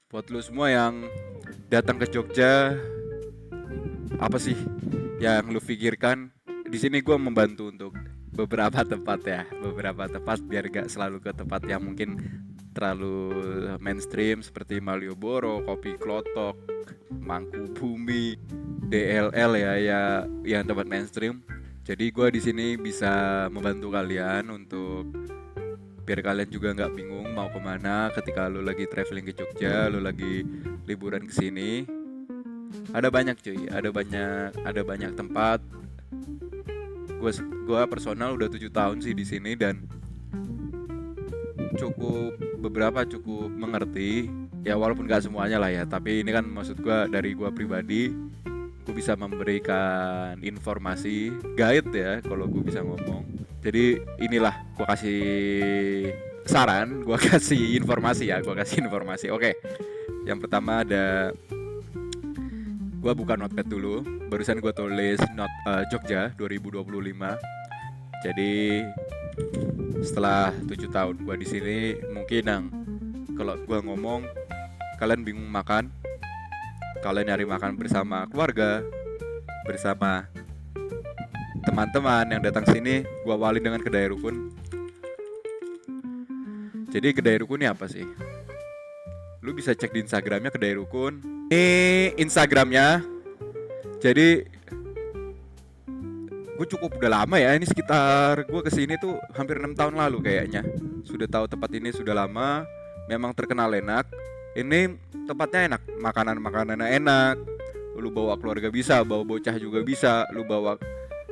Buat lu semua yang datang ke Jogja, apa sih yang lu pikirkan? Di sini gue membantu untuk beberapa tempat ya, beberapa tempat biar gak selalu ke tempat yang mungkin terlalu mainstream seperti Malioboro, Kopi Klotok, Mangkubumi, DLL ya yang tempat mainstream. Jadi gue di sini bisa membantu kalian untuk biar kalian juga nggak bingung mau kemana ketika lu lagi traveling ke Jogja, lu lagi liburan ke sini. Ada banyak cuy, ada banyak tempat. Gue personal udah 7 tahun sih di sini dan cukup mengerti. Ya walaupun gak semuanya lah ya, tapi ini kan maksud gue dari gue pribadi, gue bisa memberikan informasi guide ya kalau gue bisa ngomong. Jadi inilah gue kasih saran, gue kasih informasi ya, gue kasih informasi. Oke, yang pertama ada, gue buka notepad dulu. Barusan gue tulis Jogja 2025. Jadi setelah 7 tahun gue di sini, mungkin yang kalau gue ngomong kalian bingung makan, kalian nyari makan bersama keluarga, bersama teman-teman yang datang sini, gue awali dengan kedai rukun. Jadi kedai rukun ini apa sih? Lu bisa cek di Instagramnya kedai rukun. Ini Instagramnya. Jadi gue cukup udah lama ya, ini sekitar gue kesini tuh hampir 6 tahun lalu kayaknya. Sudah tahu tempat ini sudah lama, memang terkenal enak. Ini tempatnya enak, makanannya enak. Lu bawa keluarga bisa, bawa bocah juga bisa. Lu bawa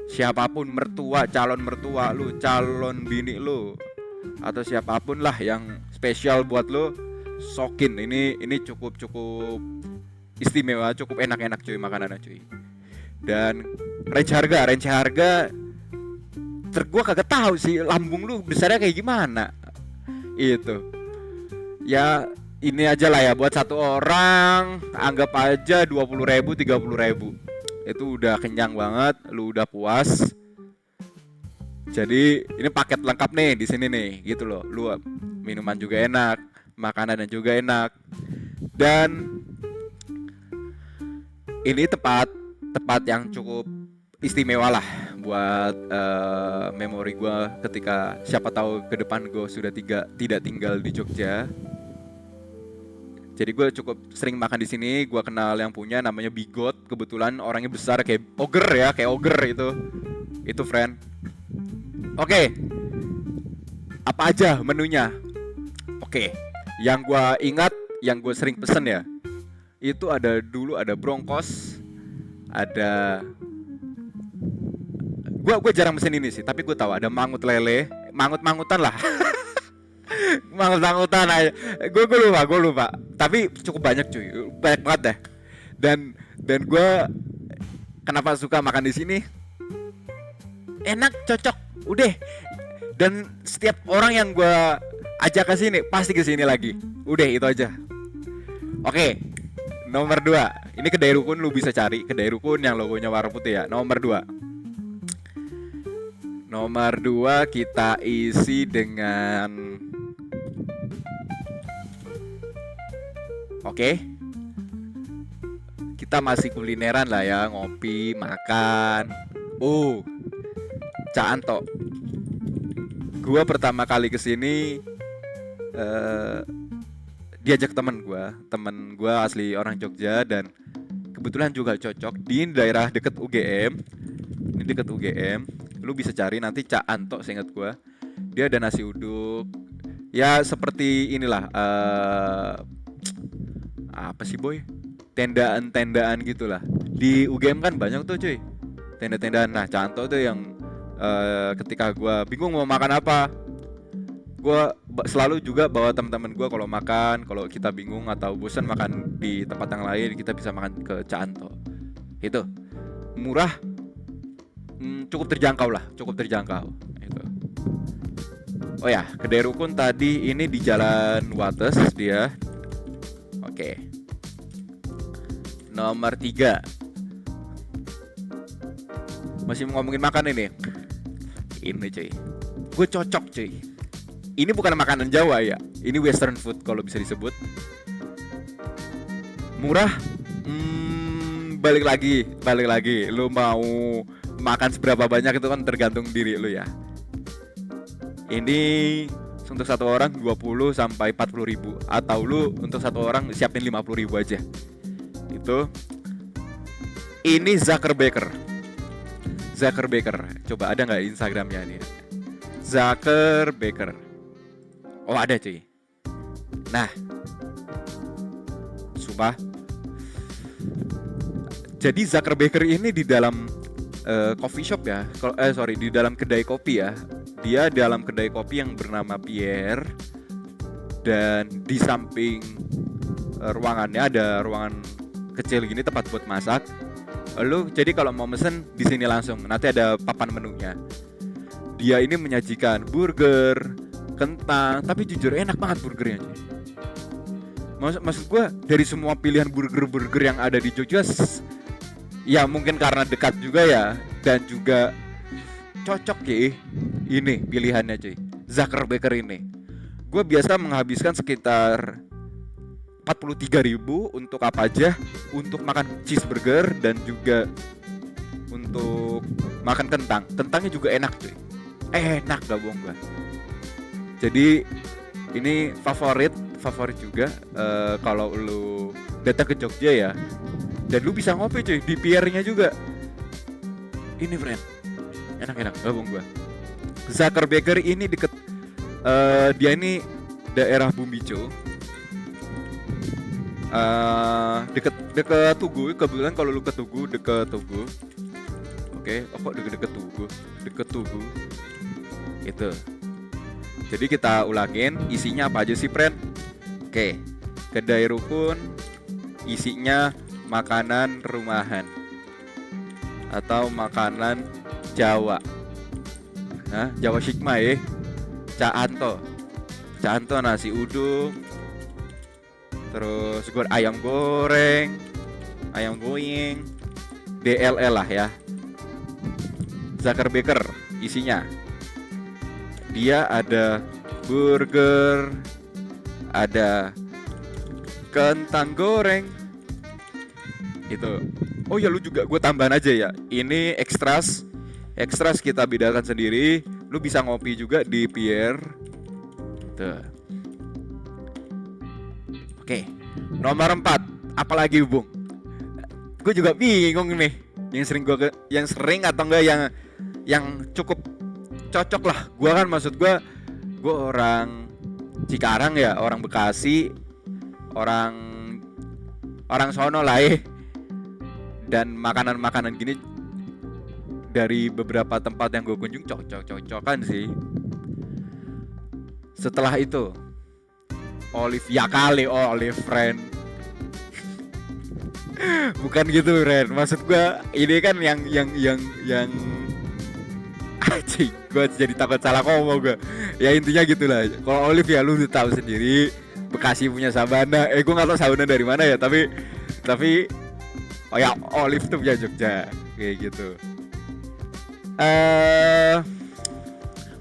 siapapun, calon mertua lu, calon bini lu, atau siapapun lah yang spesial buat lu, sokin. Ini cukup istimewa, cukup enak-enak cuy makanannya cuy. Dan range harga gua kagak tahu sih lambung lu besarnya kayak gimana. Itu ya ini aja lah ya, buat satu orang anggap aja 20.000, 30.000. Itu udah kenyang banget, lu udah puas. Jadi ini paket lengkap nih di sini nih, gitu loh. Lu minuman juga enak, makanannya juga enak. Dan ini tempat yang cukup istimewa lah buat memori gue ketika siapa tahu ke depan gue sudah tidak tinggal di Jogja. Jadi gue cukup sering makan di sini. Gue kenal yang punya, namanya Bigot. Kebetulan orangnya besar kayak ogre itu friend. Oke. Apa aja menunya? Oke. Yang gue ingat, yang gue sering pesen ya, itu dulu ada bronkos, ada, gue jarang pesen ini sih, tapi gue tahu ada mangut lele, mangutan lah. Mangutan aja. Gue lupa. Tapi cukup banyak cuy, banyak banget deh. Dan gue kenapa suka makan di sini? Enak, cocok, udah. Dan setiap orang yang gue ajak ke sini pasti ke sini lagi. Udah itu aja. Oke. Nomor 2. Ini kedai rukun, lu bisa cari kedai rukun yang logonya warna putih ya. Nomor 2 kita isi dengan, oke. Kita masih kulineran lah ya, ngopi, makan. Cak Anto. Gua pertama kali kesini diajak temen gue asli orang Jogja dan kebetulan juga cocok di daerah deket UGM. Ini deket UGM, lu bisa cari nanti Cak Anto, seingat gue. Dia ada nasi uduk, ya seperti inilah, apa sih boy, tendaan gitulah. Di UGM kan banyak tuh cuy, tenda-tendaan. Nah Cak Anto tuh yang ketika gue bingung mau makan apa, gue selalu juga bawa teman-teman gue kalau kita bingung atau bosan makan di tempat yang lain, kita bisa makan ke Cak Anto. Itu murah, cukup terjangkau itu. Oh ya, kedai rukun tadi ini di Jalan Wates dia. Oke. Nomor 3. Masih ngomongin makan ini. Ini cuy, gue cocok cuy. Ini bukan makanan Jawa ya, ini western food kalau bisa disebut. Murah, balik lagi. Lu mau makan seberapa banyak itu kan tergantung diri lu ya. Ini untuk satu orang 20 sampai 40 ribu, atau lu untuk satu orang siapin 50 ribu aja. Itu. Ini Zuckerberg. Coba ada nggak Instagramnya nih? Zuckerberg. Oh ada cuy. Nah, sumpah. Jadi Zuckerberg ini di dalam coffee shop ya, di dalam kedai kopi ya. Dia dalam kedai kopi yang bernama Pierre, dan di samping ruangannya ada ruangan kecil gini, tempat buat masak. Lalu jadi kalau mau mesen di sini langsung, nanti ada papan menunya. Dia ini menyajikan burger, kentang, tapi jujur enak banget burgernya. Maksud gue dari semua pilihan burger yang ada di Jogja, ya mungkin karena dekat juga ya, dan juga cocok ya ini pilihannya cuy. Zuckerberg ini gue biasa menghabiskan sekitar 43.000 untuk apa aja, untuk makan cheeseburger dan juga untuk makan kentangnya juga enak cuy, enak gak bohong gue. Jadi ini favorit juga kalau lu datang ke Jogja ya, dan lu bisa ngopi cuy di Pierre-nya juga. Ini friend, enak gak bohong gue. Zuckerberg ini deket dia ini daerah Bumbico, deket Tugu. Kebetulan kalau lu ke Tugu, deket Tugu. Oke, kok deket Tugu itu. Jadi kita ulangin isinya apa aja sih friend. Oke, kedai rukun isinya makanan rumahan atau makanan Jawa. Nah, Jawa Sigma ya. Cak Anto nasi uduk, terus ayam goreng, ayam goying, DLL lah ya. Zuckerberg isinya, dia ada burger, ada kentang goreng itu. Oh ya, lu juga gue tambahan aja ya, ini ekstras kita bedakan sendiri. Lu bisa ngopi juga di Pierre tuh. Oke, nomor 4 apalagi Bung? Gue juga bingung nih. Yang sering atau enggak yang cukup cocok lah. Gue kan maksud gue orang Cikarang ya, orang Bekasi, orang sono lah ya. Dan makanan gini dari beberapa tempat yang gue kunjung cocok-cocokan sih. Setelah itu Olive ya kali, Olive friend. Bukan gitu friend, maksud gue ini kan yang anjing, gue jadi takut salah ngomong gue. Ya intinya gitulah. Kalau Olive ya lu tahu sendiri, Bekasi punya Sabana. Gue nggak tahu Sabana dari mana ya, tapi oh ya Olive tuh punya Jogja kayak gitu.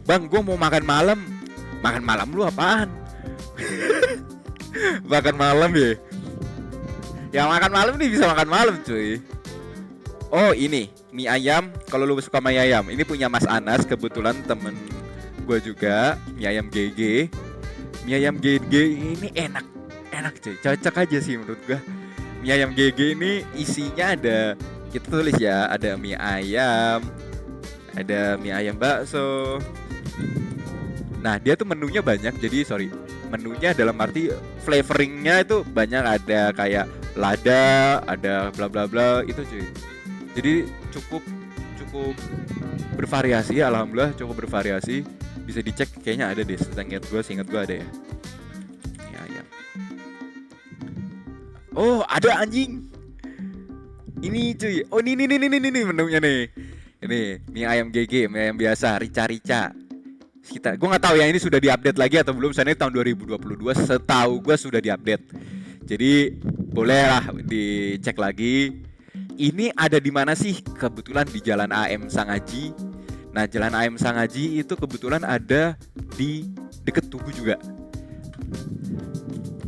Bang, gue mau makan malam. Makan malam lu apaan? Makan malam ya? Ya makan malam nih, bisa makan malam cuy. Oh ini mie ayam. Kalau lu suka mie ayam, ini punya Mas Anas, kebetulan temen gue juga. Mie ayam GG. Mie ayam GG ini enak cuy, cocok aja sih menurut gue. Mie ayam GG ini isinya ada, kita tulis ya, ada mie ayam, ada mie ayam bakso. Nah dia tuh menunya banyak, menunya dalam arti flavoringnya itu banyak, ada kayak lada, ada bla bla bla itu cuy. Jadi cukup bervariasi, alhamdulillah cukup bervariasi. Bisa dicek, kayaknya ada deh, seingat gue ada ya. Mie ayam. Oh ada anjing. Ini cuy, oh ini menunya nih. Ini mie ayam GG, mie ayam biasa, rica. Gue nggak tahu ya ini sudah diupdate lagi atau belum. Soalnya tahun 2022, setahu gue sudah diupdate. Jadi bolehlah dicek lagi. Ini ada di mana sih? Kebetulan di Jalan AM Sangaji. Nah, Jalan AM Sangaji itu kebetulan ada di deket Tugu juga.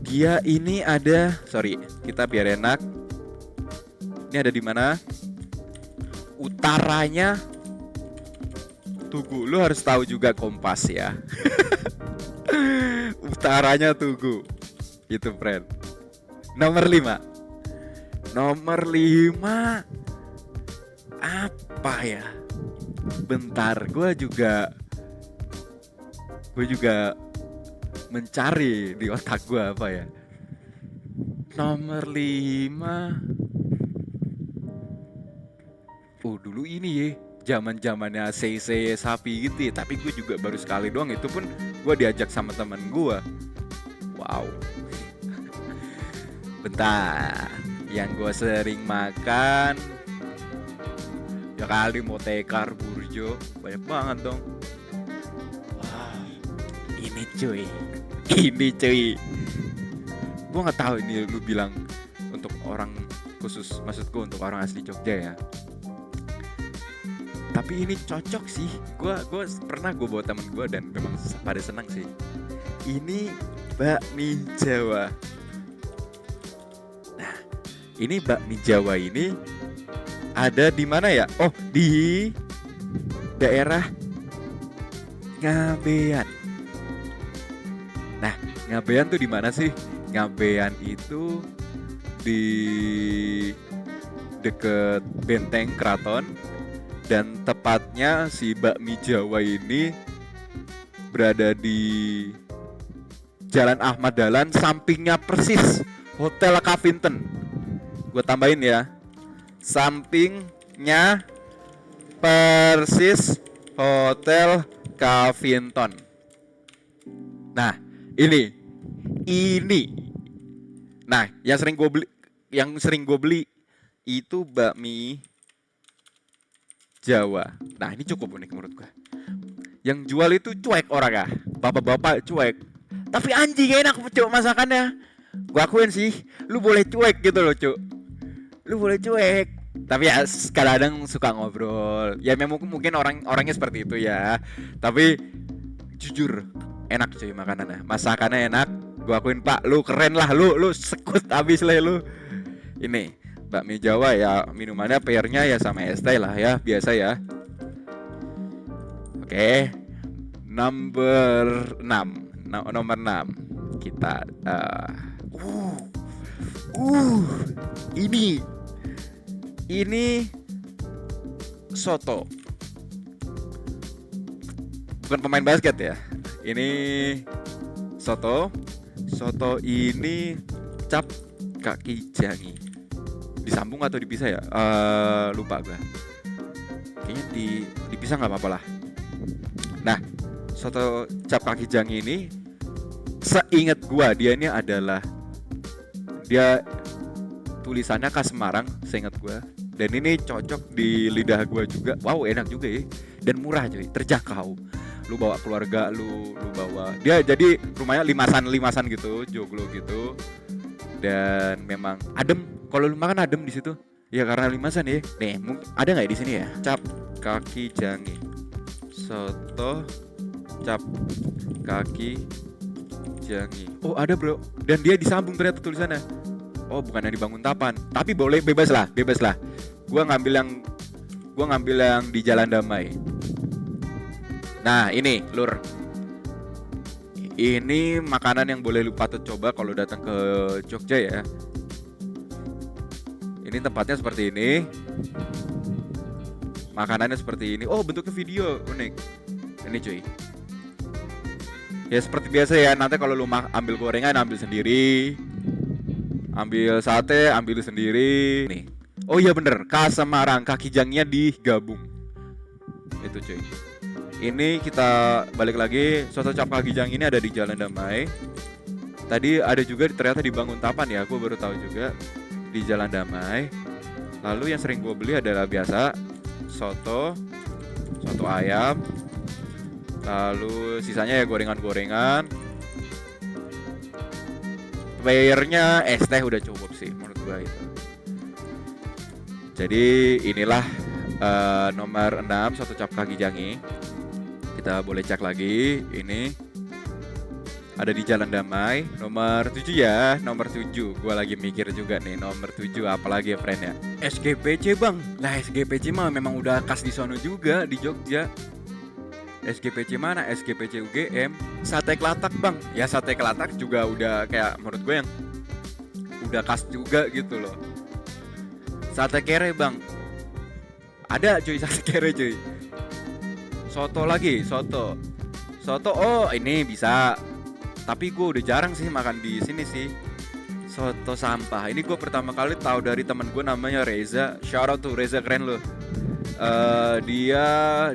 Dia ini ada, sorry, kita biar enak. Ini ada di mana? Utaranya Tugu. Lu harus tahu juga Kompas ya. Utaranya Tugu. Itu friend. Nomor 5. Nomor 5 apa ya? Bentar, gue juga mencari di otak gue apa ya. Nomor 5. Dulu ini ya, zaman-zamannya CC sapi gitu ya. Tapi gue juga baru sekali doang, itu pun gue diajak sama temen gue. Wow. Bentar, yang gue sering makan ya kali Motekar, Burjo, banyak banget dong. Wah, ini cuy. Gue nggak tahu ini lu bilang untuk orang khusus, maksudku untuk orang asli Jogja ya. Tapi ini cocok sih. Gue pernah bawa temen gue dan memang pada senang sih. Ini bakmi Jawa. Nah, ini bakmi Jawa ini ada di mana ya? Oh, di daerah Ngabean. Nah, Ngabean tuh di mana sih? Ngabean itu di deket Benteng Keraton, dan tepatnya si bakmi Jawa ini berada di Jalan Ahmad Dahlan, sampingnya persis Hotel Kavinten. Gue tambahin ya, sampingnya persis Hotel Kavinten. Nah, ini. Nah, yang sering gue beli itu bakmi Jawa. Nah, ini cukup unik menurut gue. Yang jual itu cuek orang ya, bapak-bapak cuek. Tapi anjing enak cuk masakannya. Gue akuin sih, lu boleh cuek gitu loh cuk. Lu boleh cuek. Tapi ya kadang suka ngobrol. Ya memang mungkin orangnya seperti itu ya. Tapi jujur enak cuy makanannya. Masakannya enak. Gue akuin Pak, lu keren lah, lu sekut abis lah lu. Ini bakmi Jawa ya, minumannya pairnya ya sama es teh lah ya, biasa ya. Oke. Nomor 6 kita ini soto. Bukan pemain basket ya. Ini soto ini cap kaki jangi. Disambung atau dipisah ya? Lupa gue. Kayaknya dipisah nggak apa-apa lah. Nah, soto cap kaki jangi ini, seingat gue dia tulisannya khas Semarang, seingat gue. Dan ini cocok di lidah gue juga. Wow, enak juga ya. Dan murah cuy, terjangkau. Lu bawa keluarga lu bawa. Dia jadi rumahnya limasan gitu, joglo gitu. Dan memang adem. Kalau lu makan adem di situ. Ya karena limasan ya. Nih, ada nggak di sini ya? Cap kaki jangi. Soto cap kaki jangi. Oh, ada, Bro. Dan dia disambung ternyata tulisannya. Oh, bukannya di Banguntapan. Tapi boleh bebas lah. Gua ngambil yang di Jalan Damai. Nah, ini, Lur. Ini makanan yang boleh lu patut coba kalau datang ke Jogja ya. Ini tempatnya seperti ini. Makanannya seperti ini. Oh, bentuknya video, unik. Ini cuy. Ya seperti biasa ya, nanti kalau lu ambil gorengan ambil sendiri. Ambil sate, ambil sendiri. Nih. Oh iya bener, khas Semarang, kaki jangnya digabung. Itu cuy. Ini kita balik lagi, soto cap kaki jang ini ada di Jalan Damai. Tadi ada juga ternyata di Banguntapan ya, gue baru tahu juga di Jalan Damai. Lalu yang sering gue beli adalah biasa soto ayam. Lalu sisanya ya gorengan-gorengan. Bayarnya es teh udah cukup sih menurut gue itu. Jadi inilah nomor 6 soto cap kaki jangi. Kita boleh cek lagi ini. Ada di Jalan Damai. Nomor 7 ya, nomor 7. Gua lagi mikir juga nih nomor 7 apalagi ya friend ya. SGPC bang. Lah SGPC mah memang udah khas di sono juga di Jogja. SGPC mana? SGPC UGM. Sate Kelatak bang. Ya sate Kelatak juga udah kayak menurut gue yang udah khas juga gitu loh. Sate Kere bang. Ada cuy sate Kere cuy. Soto lagi, soto. Soto oh ini bisa. Tapi gue udah jarang sih makan di sini sih. Soto sampah. Ini gue pertama kali tahu dari teman gue namanya Reza. Shout out to Reza, keren loh. Dia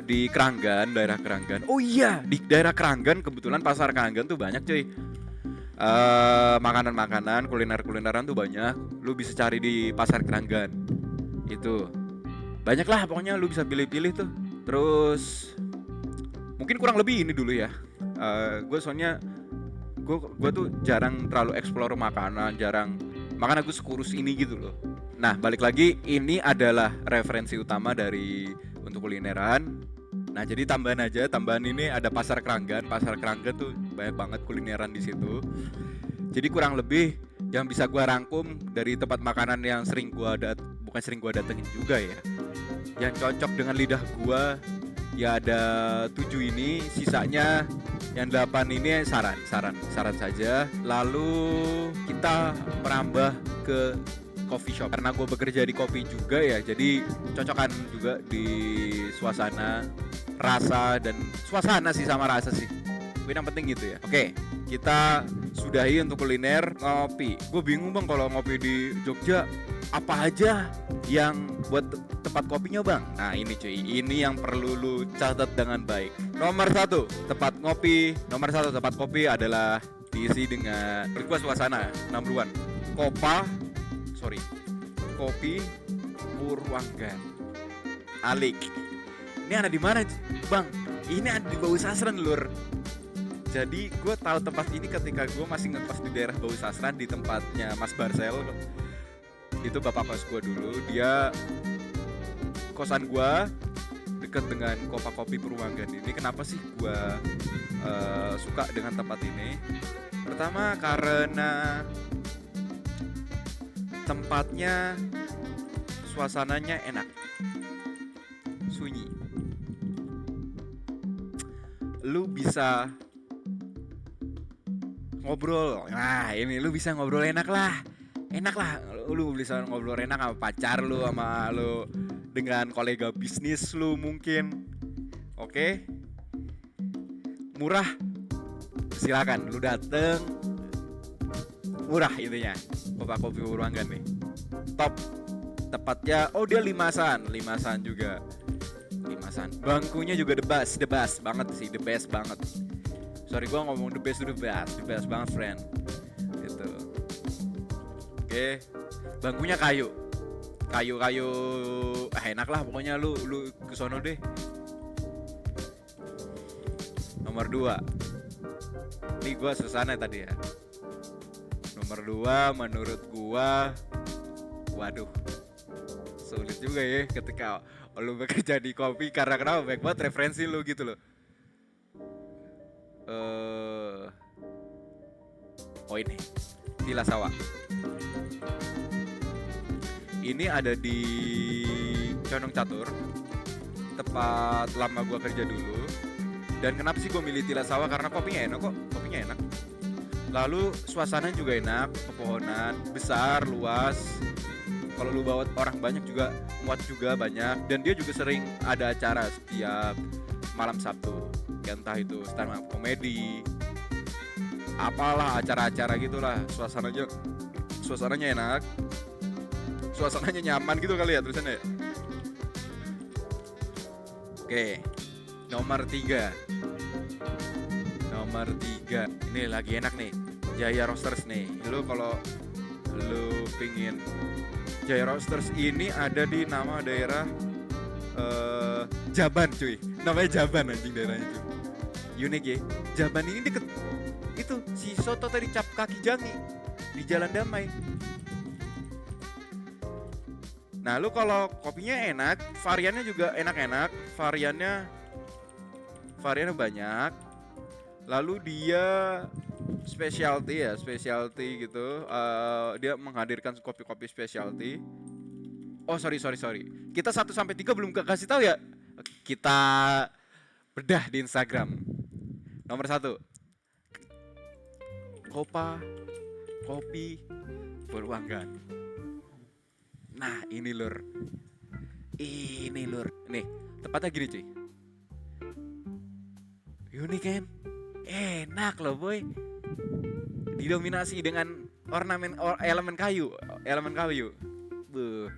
di Keranggan, daerah Keranggan. Oh iya, di daerah Keranggan kebetulan pasar Keranggan tuh banyak cuy. Makanan-makanan, kuliner-kulineran tuh banyak. Lu bisa cari di pasar Keranggan. Itu. Banyak lah pokoknya lu bisa pilih-pilih tuh. Terus mungkin kurang lebih ini dulu ya. Gue soalnya gue tuh jarang terlalu explore makanan, jarang makanya gue sekurus ini gitu loh. Nah balik lagi, ini adalah referensi utama dari untuk kulineran. Nah jadi tambahan ini ada pasar Keranggan. Pasar Keranggan tuh banyak banget kulineran di situ. Jadi kurang lebih yang bisa gue rangkum dari tempat makanan yang bukan sering gue datengin juga ya, yang cocok dengan lidah gue ya ada 7 ini, sisanya yang 8 ini saran saja. Lalu kita merambah ke coffee shop karena gue bekerja di kopi juga ya, jadi cocokan juga di suasana, rasa dan suasana sih sama rasa sih. Yang penting gitu ya. Oke, kita sudahi untuk kuliner. Ngopi, gue bingung bang kalau ngopi di Jogja apa aja yang buat tempat kopinya bang. Nah ini cuy, ini yang perlu lu catat dengan baik. Nomor 1 tempat kopi adalah diisi dengan berkuah suasana. Number 1 Kopi Purwanggan Alik. Ini ada di mana bang? Ini ada di Bau Sasran lur. Jadi gue tahu tempat ini ketika gue masih ngekos di daerah Bau Sasran, di tempatnya Mas Barcel. Itu bapak kos gue dulu. Dia kosan gue deket dengan Kopi Purwanggan ini. Kenapa sih gue suka dengan tempat ini? Pertama karena tempatnya, suasananya enak, sunyi. Lu bisa ngobrol. Nah ini lu bisa ngobrol enak lah. Lu bisa ngobrol enak sama pacar lu, sama lu dengan kolega bisnis lu mungkin. Oke. Murah. Silakan lu dateng. Murah intinya. Kopi Purwanggan nih. Top. Tepatnya dia limasan juga. Bangkunya juga the best banget sih, the best banget. Sorry gue ngomong the best banget friend. Gitu. Oke. Bangkunya kayu enak lah pokoknya, lu kesono deh. Nomor 2 ini gue suasana tadi ya. Nomor 2 menurut gue, waduh sulit juga ya ketika lu bekerja di kopi, karena kenapa banyak banget referensi lu gitu loh. Ini Tila Sawah. Ini ada di Condong Catur, tempat lama gua kerja dulu. Dan kenapa sih gue milih Tila Sawah? Karena kopinya enak. Lalu suasananya juga enak, pepohonan besar, luas. Kalau lu bawa orang banyak juga, muat juga banyak. Dan dia juga sering ada acara setiap malam Sabtu, entah itu stand up komedi, apalah acara-acara gitulah. Suasananya enak, suasananya nyaman gitu kali ya tulisannya. Oke, nomor 3 ini lagi enak nih, Jaya Roasters nih. Lu kalau lu pingin Jaya Roasters ini ada di nama daerah Jaban cuy, namanya Jaban anjing daerahnya cuy. Unik ya, Jaban ini deket itu si soto tadi cap kaki jangi di Jalan Damai. Nah lu kalau kopinya enak, variannya juga enak-enak, variannya banyak. Lalu dia specialty ya, specialty gitu. Dia menghadirkan kopi-kopi specialty. Oh, sorry. Kita 1 sampai 3 belum kasih tahu ya. Kita bedah di Instagram. Nomor 1, Kopa Kopi Purwanggan. Nah, ini lur. Nih, tepatnya gini cuy. Unik kan? Enak loh boy. Didominasi dengan elemen kayu. Buh.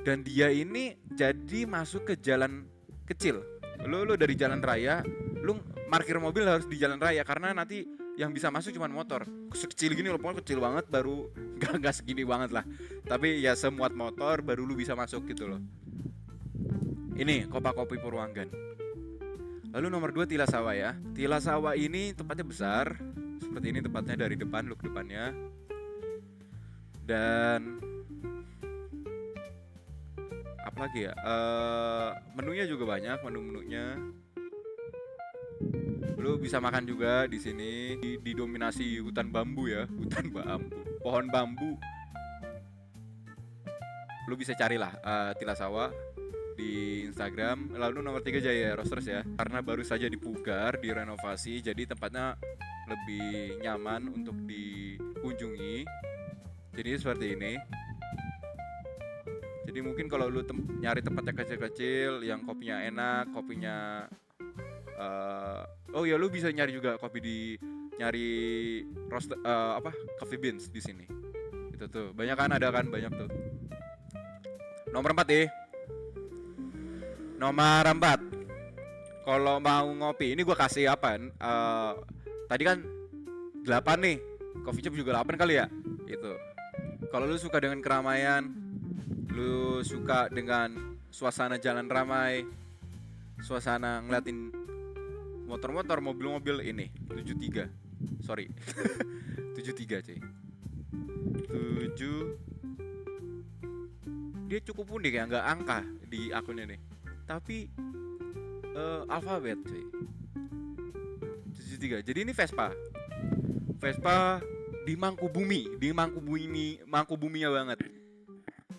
Dan dia ini jadi masuk ke jalan kecil. Lu dari jalan raya, lu parkir mobil harus di jalan raya karena nanti yang bisa masuk cuma motor. Sekecil gini loh, pokoknya kecil banget, baru gak segini banget lah. Tapi ya semuat motor baru lu bisa masuk gitu loh. Ini Kopa Kopi Purwanggan. Lalu nomor 2 Tilasawa ya. Tilasawa ini tempatnya besar. Seperti ini tempatnya dari depan, look depannya. Dan apa lagi ya? Menunya juga banyak, menu-menunya. Lu bisa makan juga di sini. Didominasi hutan bambu ya, pohon bambu. Lu bisa carilah Tilasawa di Instagram. Lalu nomor 3 Jaya Roasters ya. Karena baru saja dipugar, direnovasi, jadi tempatnya lebih nyaman untuk dikunjungi. Jadi seperti ini. Jadi mungkin kalau lu nyari tempatnya kecil-kecil yang kopinya enak, kopinya oh ya lu bisa nyari juga nyari roast coffee beans di sini. Itu tuh. Banyak tuh. Nomor 4 deh. Nomor 4. Kalau mau ngopi, ini gue kasih apa? Tadi kan 8 nih. Coffee shop juga 8 kali ya. Itu. Kalau lu suka dengan keramaian, lu suka dengan suasana jalan ramai, suasana ngeliatin motor-motor, mobil-mobil, ini 73. Sorry. 73 cuy. 7. Dia cukup unik ya, nggak angka di akunnya nih. Tapi alfabet cuy. 73. Jadi ini Vespa di Mangkubuminya banget.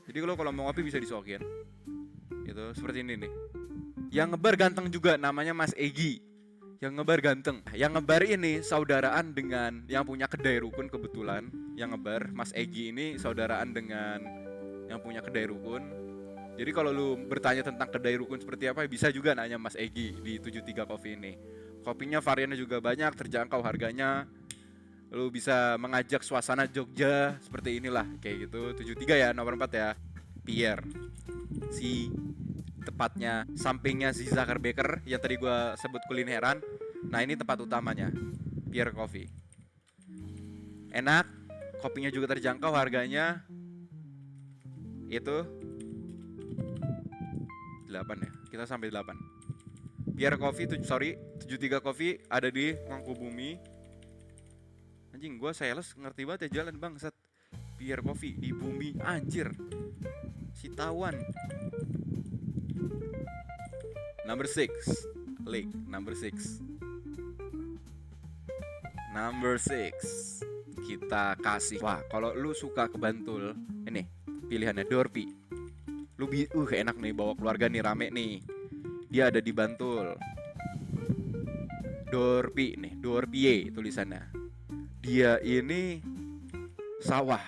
Jadi kalau mau ngopi bisa disokin. Itu seperti ini nih. Yang ngebar ganteng juga, namanya Mas Egi. Yang ngebar ganteng. Yang ngebar ini saudaraan dengan yang punya kedai rukun kebetulan. Yang ngebar Mas Egi ini saudaraan dengan yang punya kedai rukun. Jadi kalau lu bertanya tentang kedai rukun seperti apa, bisa juga nanya Mas Egi di 73 Coffee ini. Kopinya variannya juga banyak, terjangkau harganya. Lu bisa mengajak suasana Jogja seperti inilah, kayak gitu. 73 ya, nomor 4 ya. Pierre. Si tepatnya sampingnya si Zuckerberg yang tadi gua sebut kulineran. Nah, ini tempat utamanya. Pierre Coffee. Enak, kopinya juga terjangkau harganya. Itu 8 ya. Kita sampai 8. Pierre Coffee 73 Coffee ada di Mangkubumi. Anjing, gua sales ngerti banget ya jalan bangsat. Pierre Coffee di bumi anjir. Si tawan. Number 6. Number 6. Kita kasih. Wah, kalau lu suka ke Bantul, ini pilihannya Dorpi. Lu enak nih bawa keluarga nih, rame nih. Dia ada di Bantul. Dorpi nih, Dorpie tulisannya. Dia ini sawah.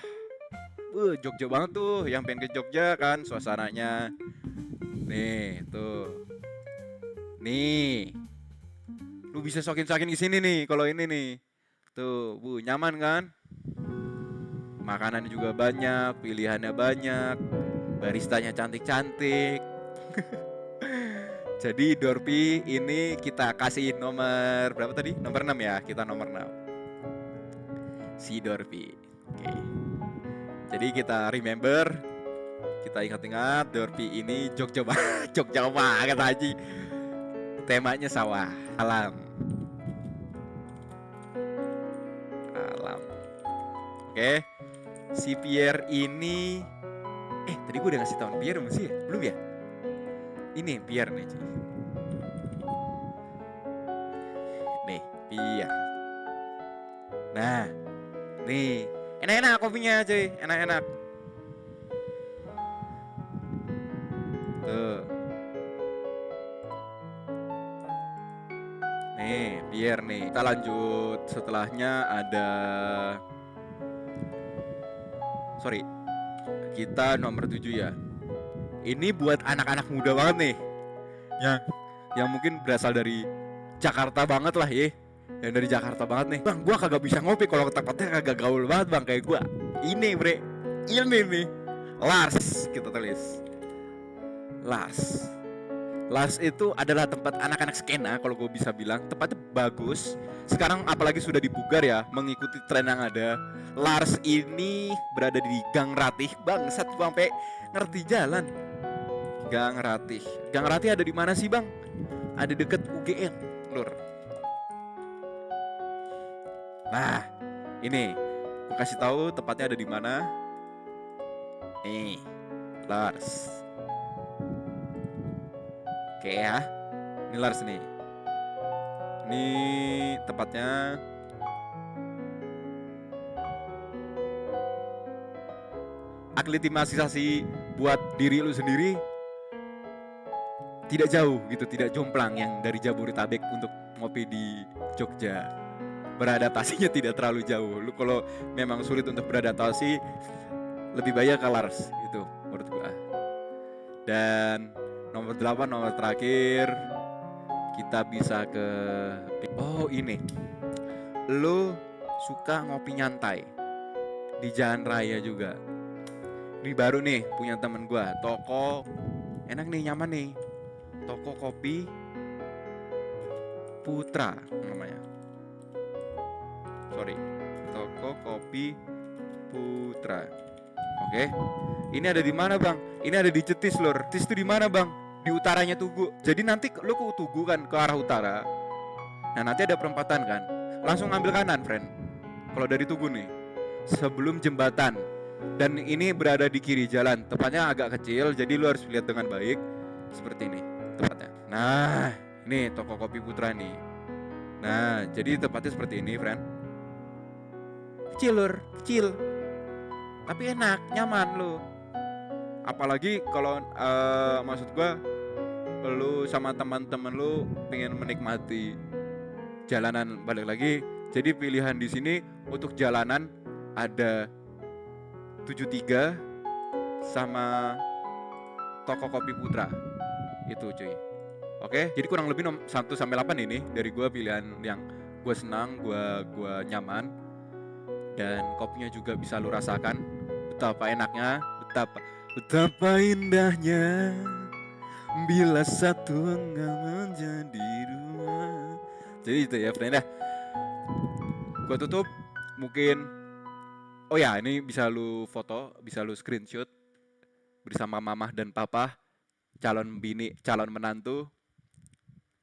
Jogja banget tuh, yang pengen ke Jogja kan suasananya. Nih, tuh. Nih. Lu bisa sokin-sokin di sini nih kalau ini nih. Tuh, nyaman kan? Makanan juga banyak, pilihannya banyak. Baristanya cantik-cantik. Jadi Dorpi ini kita kasih nomor berapa tadi? Nomor 6 ya, kita nomor 6. Si Dorpi. Oke. Jadi kita remember, kita ingat-ingat Dorpi ini Jogja banget Haji. Temanya sawah, alam. Oke. Si Pierre ini tadi gue udah ngasih tau Pierre belum sih ya? Belum ya? Ini Pierre nih cuy. Nih, Pierre. Nah, nih, enak-enak kopinya cuy, enak-enak. Tuh, nih, biar nih. Kita lanjut setelahnya ada, sorry, kita nomor 7 ya. Ini buat anak-anak muda banget nih, yang yang mungkin berasal dari Jakarta banget lah ya. Yang dari Jakarta banget nih. Bang, gua kagak bisa ngopi kalau tempatnya kagak gaul banget bang kayak gua. Ini bre, ini nih, Lars kita tulis. Lars. Lars itu adalah tempat anak-anak skena kalau gue bisa bilang. Tempatnya bagus. Sekarang apalagi sudah dibugar ya, mengikuti tren yang ada. Lars ini berada di Gang Ratih. Bangsat gua sampai ngerti jalan. Gang Ratih. Gang Ratih ada di mana sih bang? Ada deket UGM, Lur. Nah, ini gue kasih tahu tepatnya ada di mana. Nih, Lars. Oke ya, ini Lars nih. Ini tepatnya aklimatisasi buat diri lu sendiri tidak jauh gitu, tidak jomplang yang dari Jabodetabek untuk ngopi di Jogja. Beradaptasinya tidak terlalu jauh. Lu kalau memang sulit untuk beradaptasi, lebih banyak ke Lars itu menurut gua. Dan nomor 8, nomor terakhir, kita bisa ke, oh ini, lu suka ngopi nyantai di jalan raya juga. Ini baru nih punya temen gua, toko enak nih, nyaman nih, toko kopi Putra namanya. Sorry, toko kopi Putra. Oke, ini ada di mana bang? Ini ada di Cetis lor. Cetis itu di mana bang? Di utaranya Tugu. Jadi nanti lu ke Tugu kan, ke arah utara. Nah nanti ada perempatan kan, langsung ambil kanan friend. Kalau dari Tugu nih, sebelum jembatan. Dan ini berada di kiri jalan. Tepatnya agak kecil, jadi lu harus lihat dengan baik. Seperti ini tepatnya. Nah, ini toko kopi Putra nih. Nah, jadi tepatnya seperti ini friend. Kecil lur, kecil. Tapi enak, nyaman lu. Apalagi kalau maksud gua, lu sama teman-teman lu pengen menikmati jalanan, balik lagi. Jadi pilihan di sini untuk jalanan ada 73 sama toko kopi Putra. Itu cuy. Oke, jadi kurang lebih 1 sampai 8 ini dari gua pilihan yang gua senang, gua nyaman. Dan kopinya juga bisa lu rasakan betapa enaknya, betapa indahnya bila satu enggak menjadi dua. Jadi itu ya friend ya. Gua tutup mungkin. Oh ya, ini bisa lu foto, bisa lu screenshot bersama mamah dan papa, calon bini, calon menantu,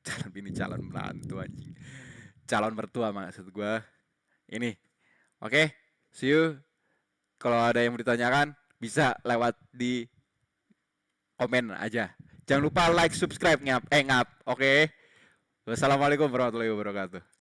calon bini, calon menantu anjing. Calon mertua maksud gua. Ini. Oke, see you. Kalau ada yang mau ditanyakan bisa lewat di komen aja. Jangan lupa like, subscribe, ngap. Oke. Wassalamualaikum warahmatullahi wabarakatuh.